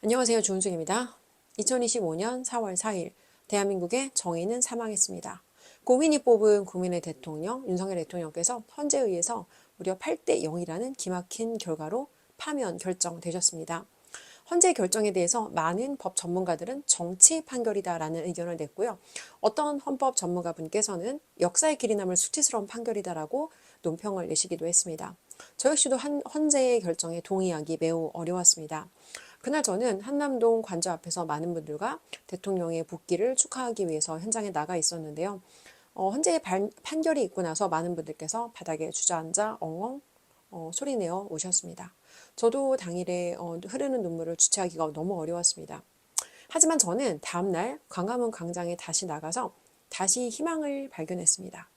안녕하세요. 주은숙입니다. 2025년 4월 4일 대한민국의 정의는 사망했습니다. 국민이 뽑은 국민의 대통령 윤석열 대통령께서 헌재에 의해서 무려 8대 0이라는 기막힌 결과로 파면 결정되셨습니다. 헌재 결정에 대해서 많은 법 전문가들은 정치 판결이다라는 의견을 냈고요. 어떤 헌법 전문가분께서는 역사의 길이 남을 수치스러운 판결이다라고 논평을 내시기도 했습니다. 저 역시도 헌재의 결정에 동의하기 매우 어려웠습니다. 그날 저는 한남동 관저 앞에서 많은 분들과 대통령의 복귀를 축하하기 위해서 현장에 나가 있었는데요. 헌재의 판결이 있고 나서 많은 분들께서 바닥에 주저앉아 엉엉 소리내어 오셨습니다. 저도 당일에 흐르는 눈물을 주체하기가 너무 어려웠습니다. 하지만 저는 다음날 광화문 광장에 다시 나가서 다시 희망을 발견했습니다.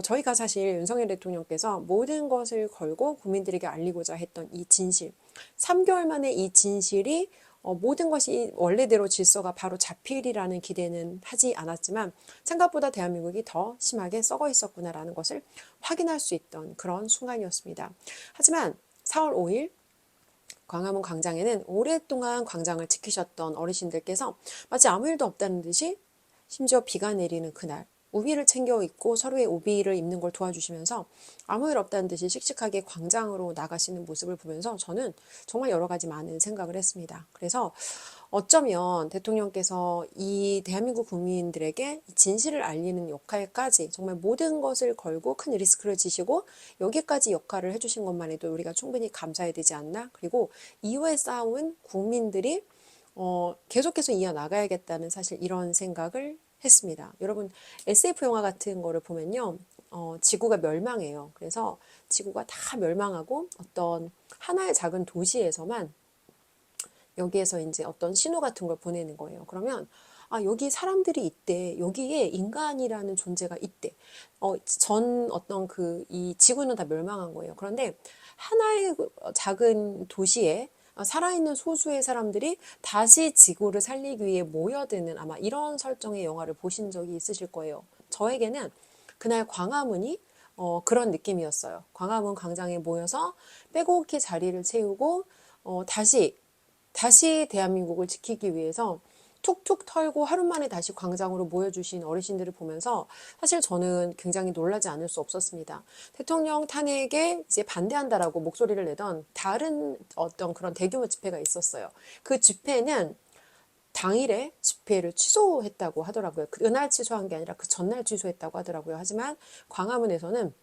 저희가 사실 윤석열 대통령께서 모든 것을 걸고 국민들에게 알리고자 했던 이 진실, 3개월 만에 이 진실이 모든 것이 원래대로 질서가 바로 잡히리라는 기대는 하지 않았지만 생각보다 대한민국이 더 심하게 썩어 있었구나라는 것을 확인할 수 있던 그런 순간이었습니다. 하지만 4월 5일 광화문 광장에는 오랫동안 광장을 지키셨던 어르신들께서 마치 아무 일도 없다는 듯이 심지어 비가 내리는 그날 우비를 챙겨 입고 서로의 우비를 입는 걸 도와주시면서 아무 일 없다는 듯이 씩씩하게 광장으로 나가시는 모습을 보면서 저는 정말 여러 가지 많은 생각을 했습니다. 그래서 어쩌면 대통령께서 이 대한민국 국민들에게 진실을 알리는 역할까지 정말 모든 것을 걸고 큰 리스크를 지시고 여기까지 역할을 해주신 것만 해도 우리가 충분히 감사해야 되지 않나? 그리고 이후에 싸운 국민들이 계속해서 이어나가야겠다는 사실 이런 생각을 했습니다. 여러분 SF 영화 같은 거를 보면요. 지구가 멸망해요. 그래서 지구가 다 멸망하고 어떤 하나의 작은 도시에서만 여기에서 이제 어떤 신호 같은 걸 보내는 거예요. 그러면 여기 사람들이 있대. 여기에 인간이라는 존재가 있대. 어떤 이 지구는 다 멸망한 거예요. 그런데 하나의 작은 도시에 살아있는 소수의 사람들이 다시 지구를 살리기 위해 모여드는 아마 이런 설정의 영화를 보신 적이 있으실 거예요. 저에게는 그날 광화문이 그런 느낌이었어요. 광화문 광장에 모여서 빼곡히 자리를 채우고 다시 대한민국을 지키기 위해서 툭툭 털고 하루 만에 다시 광장으로 모여주신 어르신들을 보면서 사실 저는 굉장히 놀라지 않을 수 없었습니다. 대통령 탄핵에 이제 반대한다라고 목소리를 내던 다른 어떤 그런 대규모 집회가 있었어요. 그 집회는 당일에 집회를 취소했다고 하더라고요. 그날 취소한 게 아니라 그 전날 취소했다고 하더라고요. 하지만 광화문에서는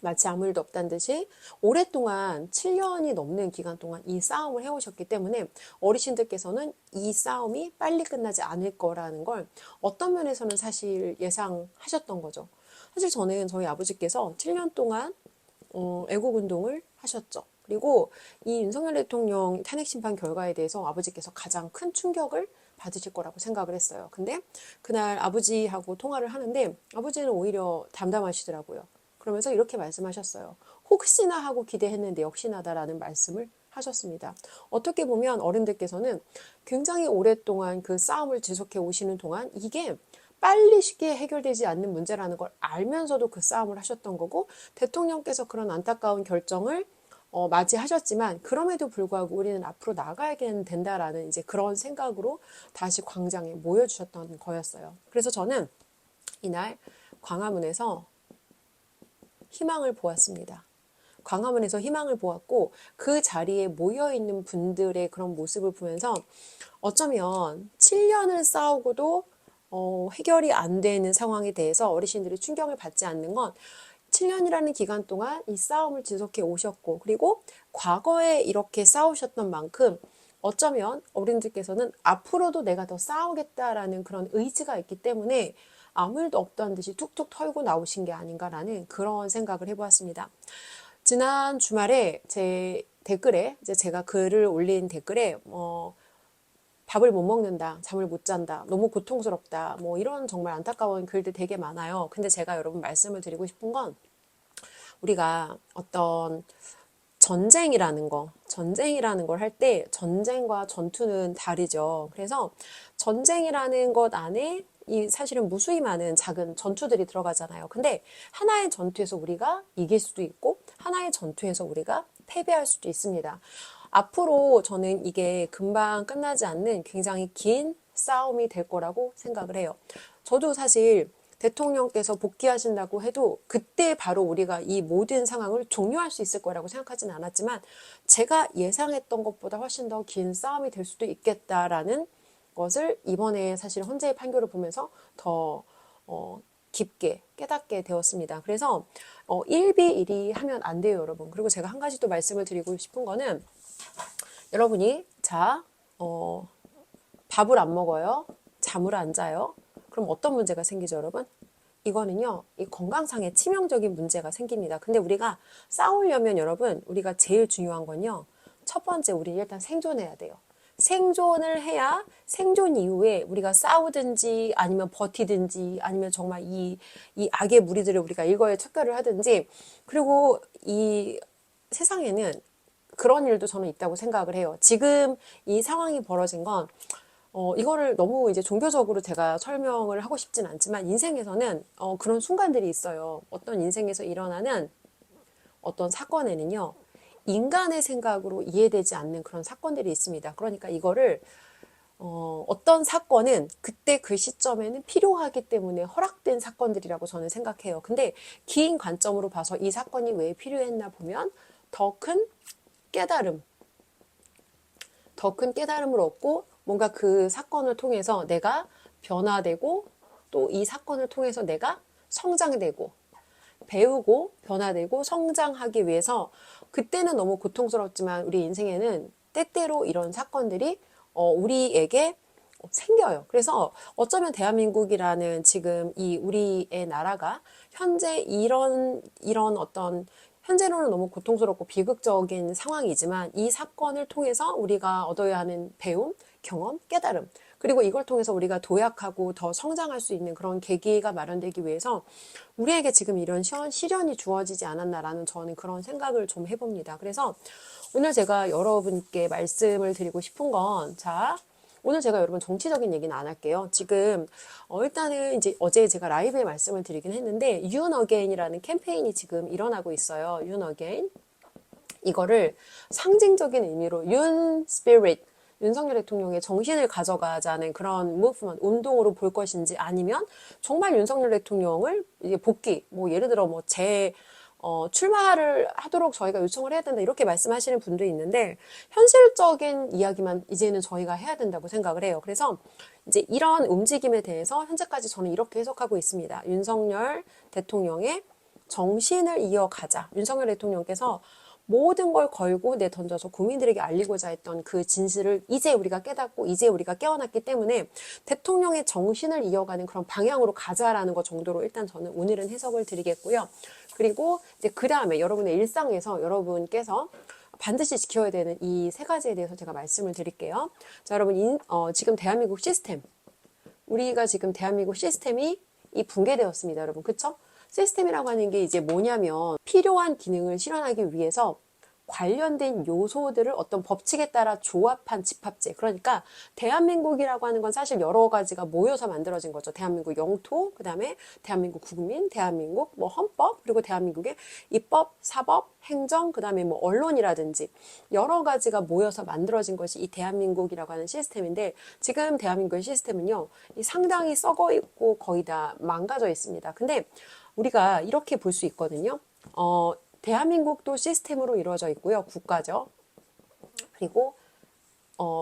마치 아무 일도 없다는 듯이 오랫동안 7년이 넘는 기간 동안 이 싸움을 해오셨기 때문에 어르신들께서는 이 싸움이 빨리 끝나지 않을 거라는 걸 어떤 면에서는 사실 예상하셨던 거죠. 사실 저는 저희 아버지께서 7년 동안 애국운동을 하셨죠. 그리고 이 윤석열 대통령 탄핵심판 결과에 대해서 아버지께서 가장 큰 충격을 받으실 거라고 생각을 했어요. 근데 그날 아버지하고 통화를 하는데 아버지는 오히려 담담하시더라고요. 그러면서 이렇게 말씀하셨어요. 혹시나 하고 기대했는데 역시나다라는 말씀을 하셨습니다. 어떻게 보면 어른들께서는 굉장히 오랫동안 그 싸움을 지속해 오시는 동안 이게 빨리 쉽게 해결되지 않는 문제라는 걸 알면서도 그 싸움을 하셨던 거고 대통령께서 그런 안타까운 결정을 맞이하셨지만 그럼에도 불구하고 우리는 앞으로 나가야 된다라는 이제 그런 생각으로 다시 광장에 모여주셨던 거였어요. 그래서 저는 이날 광화문에서 희망을 보았습니다. 광화문에서 희망을 보았고 그 자리에 모여있는 분들의 그런 모습을 보면서 어쩌면 7년을 싸우고도 해결이 안 되는 상황에 대해서 어르신들이 충격을 받지 않는 건 7년이라는 기간 동안 이 싸움을 지속해 오셨고 그리고 과거에 이렇게 싸우셨던 만큼 어쩌면 어른들께서는 앞으로도 내가 더 싸우겠다라는 그런 의지가 있기 때문에 아무 일도 없다는 듯이 툭툭 털고 나오신 게 아닌가라는 그런 생각을 해보았습니다. 지난 주말에 제 댓글에 이제 제가 글을 올린 댓글에 밥을 못 먹는다, 잠을 못 잔다, 너무 고통스럽다, 뭐 이런 정말 안타까운 글들 되게 많아요. 근데 제가 여러분 말씀을 드리고 싶은 건 우리가 어떤 전쟁이라는 걸 할 때 전쟁과 전투는 다르죠. 그래서 전쟁이라는 것 안에 이 사실은 무수히 많은 작은 전투들이 들어가잖아요. 근데 하나의 전투에서 우리가 이길 수도 있고 하나의 전투에서 우리가 패배할 수도 있습니다. 앞으로 저는 이게 금방 끝나지 않는 굉장히 긴 싸움이 될 거라고 생각을 해요. 저도 사실 대통령께서 복귀하신다고 해도 그때 바로 우리가 이 모든 상황을 종료할 수 있을 거라고 생각하진 않았지만 제가 예상했던 것보다 훨씬 더 긴 싸움이 될 수도 있겠다라는 것을 이번에 사실 헌재의 판결을 보면서 더 깊게 깨닫게 되었습니다. 그래서 일비일이 하면 안 돼요, 여러분. 그리고 제가 한 가지 또 말씀을 드리고 싶은 거는 여러분이 밥을 안 먹어요. 잠을 안 자요. 그럼 어떤 문제가 생기죠, 여러분? 이거는요, 이 건강상의 치명적인 문제가 생깁니다. 근데 우리가 싸우려면 여러분, 우리가 제일 중요한 건요, 첫 번째, 우리 일단 생존해야 돼요. 생존을 해야 생존 이후에 우리가 싸우든지 아니면 버티든지 아니면 정말 이 악의 무리들을 우리가 일거에 척결을 하든지 그리고 이 세상에는 그런 일도 저는 있다고 생각을 해요. 지금 이 상황이 벌어진 건 이거를 너무 이제 종교적으로 제가 설명을 하고 싶진 않지만 인생에서는 그런 순간들이 있어요. 어떤 인생에서 일어나는 어떤 사건에는요. 인간의 생각으로 이해되지 않는 그런 사건들이 있습니다. 그러니까 이거를 어떤 사건은 그때 그 시점에는 필요하기 때문에 허락된 사건들이라고 저는 생각해요. 근데 긴 관점으로 봐서 이 사건이 왜 필요했나 보면 더 큰 깨달음을 얻고 뭔가 그 사건을 통해서 내가 변화되고 또 이 사건을 통해서 내가 성장되고 배우고 변화되고 성장하기 위해서 그때는 너무 고통스럽지만 우리 인생에는 때때로 이런 사건들이 우리에게 생겨요. 그래서 어쩌면 대한민국이라는 지금 이 우리의 나라가 현재 이런 어떤 현재로는 너무 고통스럽고 비극적인 상황이지만 이 사건을 통해서 우리가 얻어야 하는 배움, 경험, 깨달음 그리고 이걸 통해서 우리가 도약하고 더 성장할 수 있는 그런 계기가 마련되기 위해서 우리에게 지금 이런 시련이 주어지지 않았나라는 저는 그런 생각을 좀 해봅니다. 그래서 오늘 제가 여러분께 말씀을 드리고 싶은 건 오늘 제가 여러분 정치적인 얘기는 안 할게요. 지금 일단은 이제 어제 제가 라이브에 말씀을 드리긴 했는데 윤 어게인이라는 캠페인이 지금 일어나고 있어요. 윤 어게인. 이거를 상징적인 의미로 윤 스피릿 윤석열 대통령의 정신을 가져가자는 그런 무브먼트, 운동으로 볼 것인지 아니면 정말 윤석열 대통령을 이제 복귀, 뭐 예를 들어 출마를 하도록 저희가 요청을 해야 된다 이렇게 말씀하시는 분도 있는데 현실적인 이야기만 이제는 저희가 해야 된다고 생각을 해요. 그래서 이제 이런 움직임에 대해서 현재까지 저는 이렇게 해석하고 있습니다. 윤석열 대통령의 정신을 이어가자. 윤석열 대통령께서 모든 걸 걸고 내던져서 국민들에게 알리고자 했던 그 진실을 이제 우리가 깨닫고 이제 우리가 깨어났기 때문에 대통령의 정신을 이어가는 그런 방향으로 가자라는 것 정도로 일단 저는 오늘은 해석을 드리겠고요. 그리고 이제 그 다음에 여러분의 일상에서 여러분께서 반드시 지켜야 되는 이 세 가지에 대해서 제가 말씀을 드릴게요. 자, 여러분 지금 대한민국 시스템 우리가 지금 대한민국 시스템이 붕괴되었습니다, 여러분. 그쵸? 시스템이라고 하는 게 이제 뭐냐면 필요한 기능을 실현하기 위해서 관련된 요소들을 어떤 법칙에 따라 조합한 집합체. 그러니까 대한민국이라고 하는 건 사실 여러 가지가 모여서 만들어진 거죠. 대한민국 영토, 그 다음에 대한민국 국민, 대한민국 헌법, 그리고 대한민국의 입법, 사법, 행정, 그 다음에 언론이라든지 여러 가지가 모여서 만들어진 것이 이 대한민국이라고 하는 시스템인데 지금 대한민국의 시스템은요, 상당히 썩어 있고 거의 다 망가져 있습니다. 근데 우리가 이렇게 볼 수 있거든요. 대한민국도 시스템으로 이루어져 있고요. 국가죠. 그리고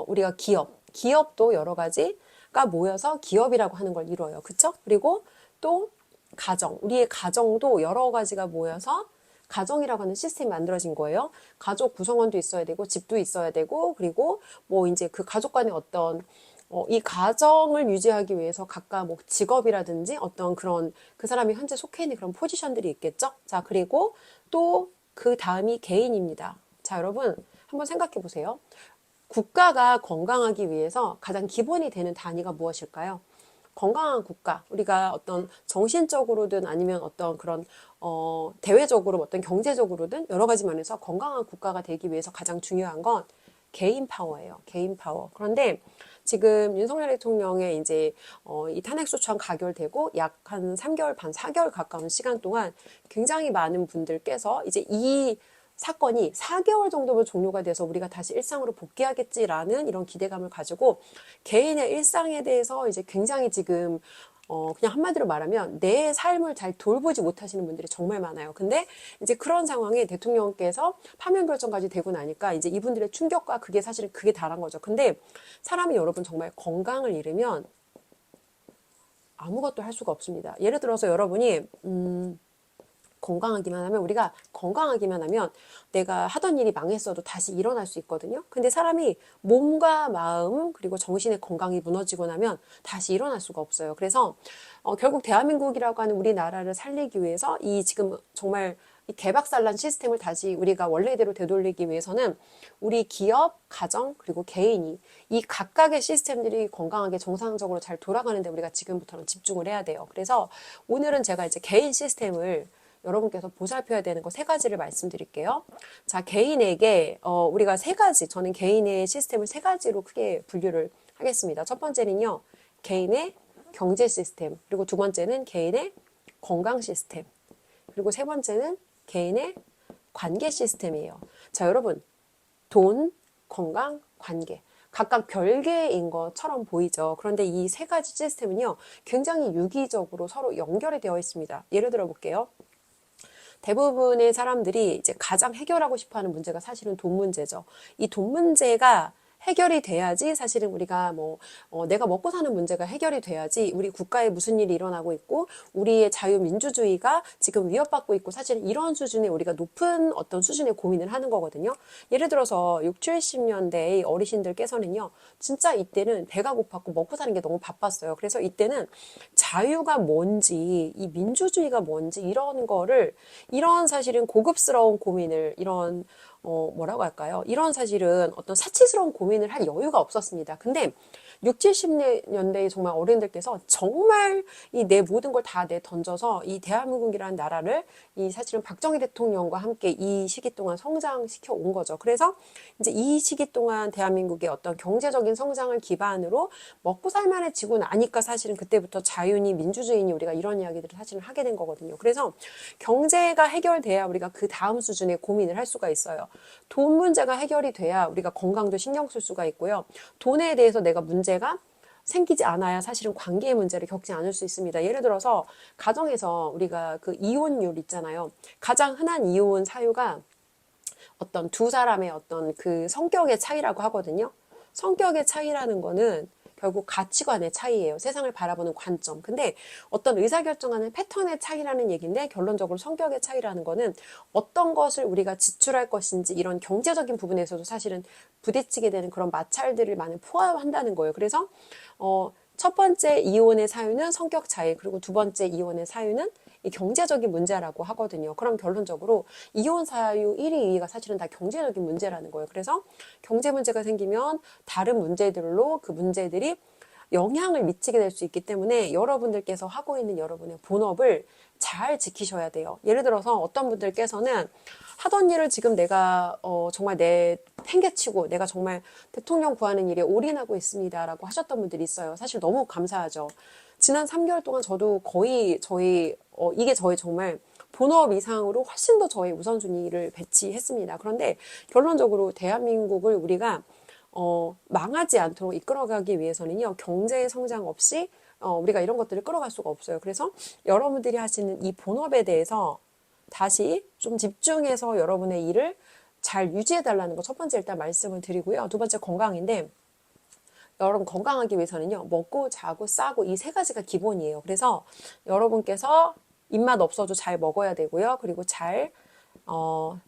우리가 기업도 여러 가지가 모여서 기업이라고 하는 걸 이루어요. 그쵸? 그리고 또 우리의 가정도 여러 가지가 모여서 가정이라고 하는 시스템이 만들어진 거예요. 가족 구성원도 있어야 되고 집도 있어야 되고 그리고 이제 그 가족 간의 어떤 이 가정을 유지하기 위해서 각각 직업이라든지 어떤 그런 그 사람이 현재 속해 있는 그런 포지션들이 있겠죠. 자, 그리고 또 그 다음이 개인입니다. 자, 여러분 한번 생각해 보세요. 국가가 건강하기 위해서 가장 기본이 되는 단위가 무엇일까요? 건강한 국가, 우리가 어떤 정신적으로든 아니면 어떤 그런 대외적으로 어떤 경제적으로든 여러 가지 면에서 건강한 국가가 되기 위해서 가장 중요한 건 개인 파워예요. 개인 파워. 그런데 지금 윤석열 대통령의 이제 이 탄핵소추안 가결되고 약 한 3개월 반, 4개월 가까운 시간 동안 굉장히 많은 분들께서 이제 이 사건이 4개월 정도면 종료가 돼서 우리가 다시 일상으로 복귀하겠지라는 이런 기대감을 가지고 개인의 일상에 대해서 이제 굉장히 지금 그냥 한마디로 말하면 내 삶을 잘 돌보지 못하시는 분들이 정말 많아요. 근데 이제 그런 상황에 대통령께서 파면 결정까지 되고 나니까 이제 이분들의 충격과 그게 사실은 그게 다란 거죠. 근데 사람이 여러분 정말 건강을 잃으면 아무것도 할 수가 없습니다. 예를 들어서 여러분이 건강하기만 하면 우리가 건강하기만 하면 내가 하던 일이 망했어도 다시 일어날 수 있거든요. 근데 사람이 몸과 마음 그리고 정신의 건강이 무너지고 나면 다시 일어날 수가 없어요. 그래서 결국 대한민국이라고 하는 우리나라를 살리기 위해서 이 지금 정말 이 개박살난 시스템을 다시 우리가 원래대로 되돌리기 위해서는 우리 기업, 가정, 그리고 개인이 이 각각의 시스템들이 건강하게 정상적으로 잘 돌아가는데 우리가 지금부터는 집중을 해야 돼요. 그래서 오늘은 제가 이제 개인 시스템을 여러분께서 보살펴야 되는 거 3가지를 말씀드릴게요. 자, 개인에게 우리가 3가지, 저는 개인의 시스템을 3가지로 크게 분류를 하겠습니다. 첫 번째는요, 개인의 경제 시스템, 그리고 두 번째는 개인의 건강 시스템, 그리고 세 번째는 개인의 관계 시스템이에요. 자, 여러분, 돈, 건강, 관계. 각각 별개인 것처럼 보이죠. 그런데 이 3가지 시스템은요, 굉장히 유기적으로 서로 연결이 되어 있습니다. 예를 들어 볼게요. 대부분의 사람들이 이제 가장 해결하고 싶어 하는 문제가 사실은 돈 문제죠. 이 돈 문제가 해결이 돼야지 사실은 우리가 내가 먹고 사는 문제가 해결이 돼야지 우리 국가에 무슨 일이 일어나고 있고 우리의 자유민주주의가 지금 위협받고 있고 사실 이런 수준의 우리가 높은 어떤 수준의 고민을 하는 거거든요. 예를 들어서 6, 70년대의 어르신들께서는요. 진짜 이때는 배가 고팠고 먹고 사는 게 너무 바빴어요. 그래서 이때는 자유가 뭔지 이 민주주의가 뭔지 이런 거를 이런 사실은 고급스러운 고민을 이런 뭐라고 할까요? 이런 사실은 어떤 사치스러운 고민을 할 여유가 없었습니다. 근데 6, 70년대에 정말 어른들께서 정말 이 내 모든 걸 다 던져서 이 대한민국이라는 나라를 이 사실은 박정희 대통령과 함께 이 시기 동안 성장시켜 온 거죠. 그래서 이제 이 시기 동안 대한민국의 어떤 경제적인 성장을 기반으로 먹고 살만해지고 나니까 사실은 그때부터 자유니 민주주의니 우리가 이런 이야기들을 사실은 하게 된 거거든요. 그래서 경제가 해결돼야 우리가 그 다음 수준의 고민을 할 수가 있어요. 돈 문제가 해결이 돼야 우리가 건강도 신경 쓸 수가 있고요. 돈에 대해서 내가 문제가 생기지 않아야 사실은 관계의 문제를 겪지 않을 수 있습니다. 예를 들어서 가정에서 우리가 그 이혼율 있잖아요. 가장 흔한 이혼 사유가 어떤 두 사람의 어떤 그 성격의 차이라고 하거든요. 성격의 차이라는 거는 결국 가치관의 차이예요. 세상을 바라보는 관점. 근데 어떤 의사결정하는 패턴의 차이라는 얘기인데 결론적으로 성격의 차이라는 거는 어떤 것을 우리가 지출할 것인지 이런 경제적인 부분에서도 사실은 부딪히게 되는 그런 마찰들을 많이 포함한다는 거예요. 그래서 첫 번째 이혼의 사유는 성격 차이, 그리고 두 번째 이혼의 사유는 이 경제적인 문제라고 하거든요. 그럼 결론적으로 이혼 사유 1위, 2위가 사실은 다 경제적인 문제라는 거예요. 그래서 경제 문제가 생기면 다른 문제들로 그 문제들이 영향을 미치게 될 수 있기 때문에 여러분들께서 하고 있는 여러분의 본업을 잘 지키셔야 돼요. 예를 들어서 어떤 분들께서는 하던 일을 지금 내가 정말 팽개치고 내가 정말 대통령 구하는 일에 올인하고 있습니다라고 하셨던 분들이 있어요. 사실 너무 감사하죠. 지난 3개월 동안 저도 거의 이게 저의 정말 본업 이상으로 훨씬 더 저의 우선순위를 배치했습니다. 그런데 결론적으로 대한민국을 우리가 망하지 않도록 이끌어가기 위해서는요, 경제 성장 없이 우리가 이런 것들을 끌어갈 수가 없어요. 그래서 여러분들이 하시는 이 본업에 대해서 다시 좀 집중해서 여러분의 일을 잘 유지해달라는 거 첫 번째 일단 말씀을 드리고요. 두 번째 건강인데, 여러분 건강하기 위해서는요, 먹고 자고 싸고 이 3가지가 기본이에요. 그래서 여러분께서 입맛 없어도 잘 먹어야 되고요. 그리고 잘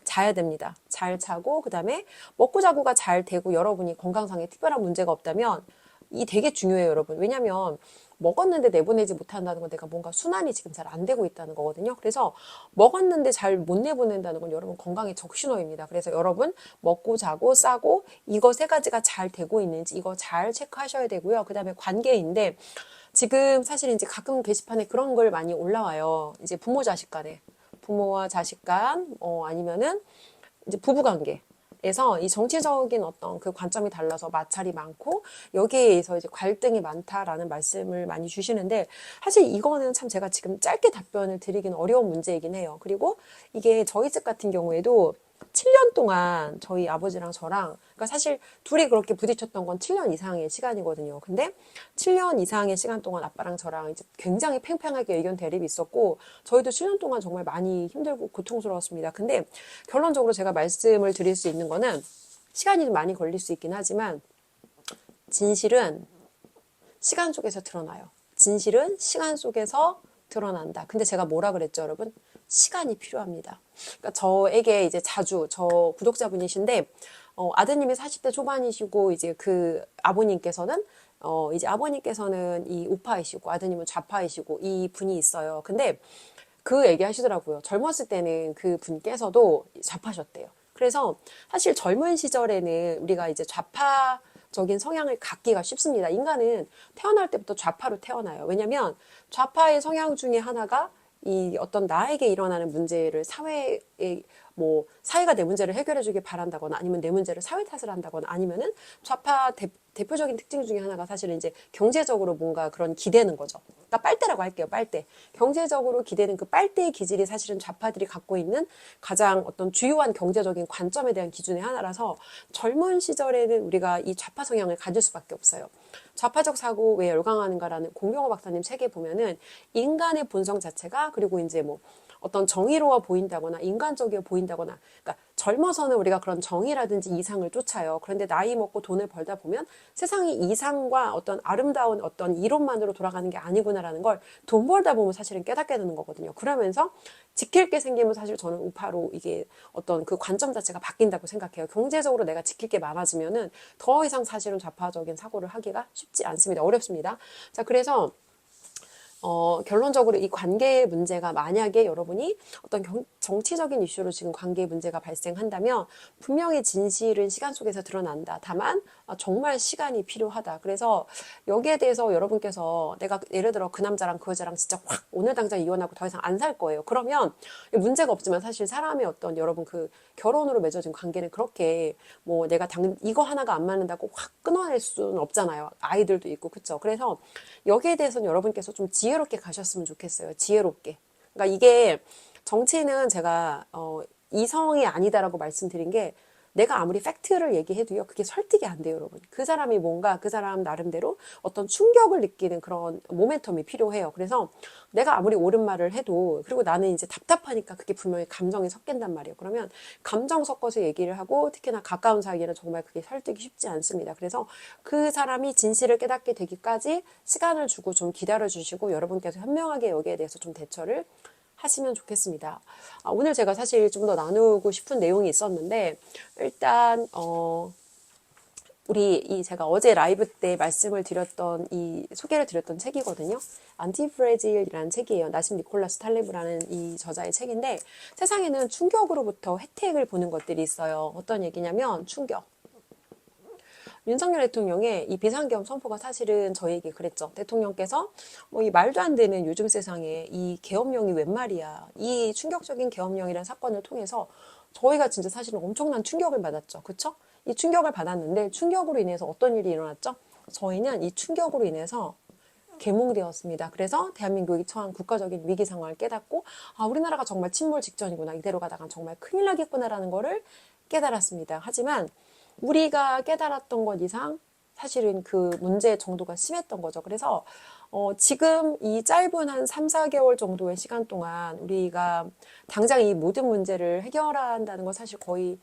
자야 됩니다. 잘 자고 그 다음에 먹고 자고가 잘 되고 여러분이 건강상에 특별한 문제가 없다면 이 되게 중요해요, 여러분. 왜냐면 먹었는데 내보내지 못한다는 건 내가 뭔가 순환이 지금 잘 안 되고 있다는 거거든요. 그래서 먹었는데 잘 못 내보낸다는 건 여러분 건강의 적신호입니다. 그래서 여러분 먹고 자고 싸고 이거 3가지가 잘 되고 있는지 이거 잘 체크하셔야 되고요. 그 다음에 관계인데 지금 사실 이제 가끔 게시판에 그런 걸 많이 올라와요. 이제 부모 자식 간에. 부모와 자식 간, 아니면은 이제 부부 관계에서 이 정치적인 어떤 그 관점이 달라서 마찰이 많고 여기에 의해서 이제 갈등이 많다라는 말씀을 많이 주시는데 사실 이거는 참 제가 지금 짧게 답변을 드리기는 어려운 문제이긴 해요. 그리고 이게 저희 집 같은 경우에도 7년 동안 저희 아버지랑 저랑, 그러니까 사실 둘이 그렇게 부딪혔던 건 7년 이상의 시간이거든요. 근데 7년 이상의 시간 동안 아빠랑 저랑 이제 굉장히 팽팽하게 의견 대립이 있었고, 저희도 7년 동안 정말 많이 힘들고 고통스러웠습니다. 근데 결론적으로 제가 말씀을 드릴 수 있는 거는, 시간이 좀 많이 걸릴 수 있긴 하지만 진실은 시간 속에서 드러나요. 진실은 시간 속에서 드러난다. 근데 제가 뭐라 그랬죠, 여러분? 시간이 필요합니다. 그러니까 저에게 이제 자주, 저 구독자분이신데, 아드님이 40대 초반이시고, 이제 그 아버님께서는, 이제 아버님께서는 이 우파이시고, 아드님은 좌파이시고, 이 분이 있어요. 근데 그 얘기 하시더라고요. 젊었을 때는 그 분께서도 좌파셨대요. 그래서 사실 젊은 시절에는 우리가 이제 좌파적인 성향을 갖기가 쉽습니다. 인간은 태어날 때부터 좌파로 태어나요. 왜냐면 좌파의 성향 중에 하나가 이 어떤 나에게 일어나는 문제를 사회에 사회가 내 문제를 해결해 주길 바란다거나 아니면 내 문제를 사회 탓을 한다거나 아니면은 좌파 대표적인 특징 중에 하나가 사실은 이제 경제적으로 뭔가 그런 기대는 거죠. 그러니까 빨대라고 할게요. 빨대. 경제적으로 기대는 그 빨대의 기질이 사실은 좌파들이 갖고 있는 가장 어떤 주요한 경제적인 관점에 대한 기준의 하나라서 젊은 시절에는 우리가 이 좌파 성향을 가질 수밖에 없어요. 좌파적 사고 왜 열광하는가라는 공병호 박사님 책에 보면은 인간의 본성 자체가 그리고 이제 어떤 정의로워 보인다거나 인간적이어 보인다거나 그러니까 젊어서는 우리가 그런 정의라든지 이상을 쫓아요. 그런데 나이 먹고 돈을 벌다 보면 세상이 이상과 어떤 아름다운 어떤 이론만으로 돌아가는 게 아니구나라는 걸 돈 벌다 보면 사실은 깨닫게 되는 거거든요. 그러면서 지킬 게 생기면 사실 저는 우파로 이게 어떤 그 관점 자체가 바뀐다고 생각해요. 경제적으로 내가 지킬 게 많아지면은 더 이상 사실은 좌파적인 사고를 하기가 쉽지 않습니다. 어렵습니다. 자, 그래서 결론적으로 이 관계 문제가 만약에 여러분이 어떤 정치적인 이슈로 지금 관계 문제가 발생한다면 분명히 진실은 시간 속에서 드러난다. 다만 정말 시간이 필요하다. 그래서 여기에 대해서 여러분께서 내가 예를 들어 그 남자랑 그 여자랑 진짜 확 오늘 당장 이혼하고 더 이상 안 살 거예요. 그러면 문제가 없지만 사실 사람의 어떤 여러분 그 결혼으로 맺어진 관계는 그렇게 내가 이거 하나가 안 맞는다고 확 끊어낼 수는 없잖아요. 아이들도 있고 그쵸. 그래서 여기에 대해서는 여러분께서 좀 지혜롭게 가셨으면 좋겠어요. 지혜롭게. 그러니까 이게 정치는 제가 이성이 아니다라고 말씀드린 게 내가 아무리 팩트를 얘기해도요. 그게 설득이 안 돼요, 여러분. 그 사람이 뭔가 그 사람 나름대로 어떤 충격을 느끼는 그런 모멘텀이 필요해요. 그래서 내가 아무리 옳은 말을 해도 그리고 나는 이제 답답하니까 그게 분명히 감정이 섞인단 말이에요. 그러면 감정 섞어서 얘기를 하고 특히나 가까운 사이에는 정말 그게 설득이 쉽지 않습니다. 그래서 그 사람이 진실을 깨닫게 되기까지 시간을 주고 좀 기다려 주시고 여러분께서 현명하게 여기에 대해서 좀 대처를 하시면 좋겠습니다. 오늘 제가 사실 좀 더 나누고 싶은 내용이 있었는데 일단 제가 어제 라이브 때 말씀을 드렸던 소개를 드렸던 책이거든요. 안티프레질이라는 책이에요. 나심 니콜라스 탈레브라는 이 저자의 책인데 세상에는 충격으로부터 혜택을 보는 것들이 있어요. 어떤 얘기냐면 충격. 윤석열 대통령의 이 비상계엄 선포가 사실은 저에게 그랬죠. 대통령께서 이 말도 안 되는 요즘 세상에 이 계엄령이 웬 말이야. 이 충격적인 계엄령이라는 사건을 통해서 저희가 진짜 사실은 엄청난 충격을 받았죠. 그쵸? 이 충격을 받았는데 충격으로 인해서 어떤 일이 일어났죠? 저희는 이 충격으로 인해서 계몽되었습니다. 그래서 대한민국이 처한 국가적인 위기 상황을 깨닫고 우리나라가 정말 침몰 직전이구나. 이대로 가다가 정말 큰일 나겠구나라는 거를 깨달았습니다. 하지만 우리가 깨달았던 것 이상 사실은 그 문제의 정도가 심했던 거죠. 그래서 지금 이 짧은 한 3, 4개월 정도의 시간 동안 우리가 당장 이 모든 문제를 해결한다는 건 사실 거의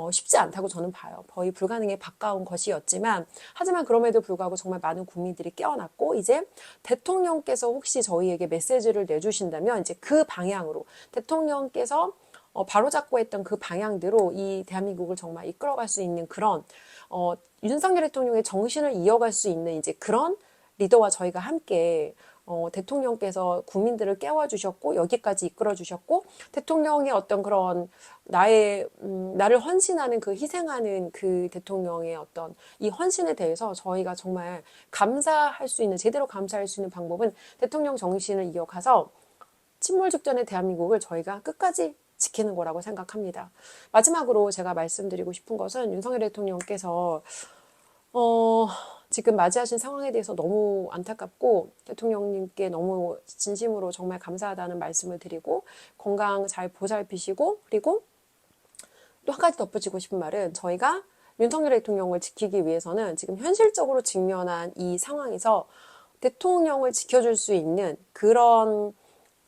쉽지 않다고 저는 봐요. 거의 불가능에 가까운 것이었지만 하지만 그럼에도 불구하고 정말 많은 국민들이 깨어났고 이제 대통령께서 혹시 저희에게 메시지를 내주신다면 이제 그 방향으로 대통령께서 바로잡고 했던 그 방향대로 이 대한민국을 정말 이끌어갈 수 있는 그런 윤석열 대통령의 정신을 이어갈 수 있는 이제 그런 리더와 저희가 함께 대통령께서 국민들을 깨워주셨고 여기까지 이끌어주셨고 대통령의 어떤 그런 나를 헌신하는 그 희생하는 그 대통령의 어떤 이 헌신에 대해서 저희가 정말 감사할 수 있는 제대로 감사할 수 있는 방법은 대통령 정신을 이어가서 침몰 직전의 대한민국을 저희가 끝까지 지키는 거라고 생각합니다. 마지막으로 제가 말씀드리고 싶은 것은 윤석열 대통령께서 지금 맞이하신 상황에 대해서 너무 안타깝고 대통령님께 너무 진심으로 정말 감사하다는 말씀을 드리고 건강 잘 보살피시고 그리고 또 한 가지 덧붙이고 싶은 말은 저희가 윤석열 대통령을 지키기 위해서는 지금 현실적으로 직면한 이 상황에서 대통령을 지켜줄 수 있는 그런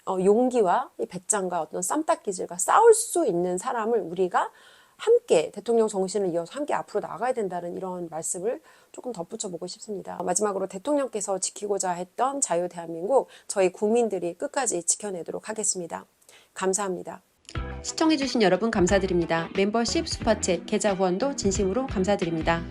용기와 이 배짱과 어떤 쌈딱기질과 싸울 수 있는 사람을 우리가 함께 대통령 정신을 이어서 함께 앞으로 나가야 된다는 이런 말씀을 조금 덧붙여보고 싶습니다. 마지막으로 대통령께서 지키고자 했던 자유 대한민국 저희 국민들이 끝까지 지켜내도록 하겠습니다. 감사합니다. 시청해주신 여러분 감사드립니다. 멤버십, 슈퍼챗, 계좌 후원도 진심으로 감사드립니다.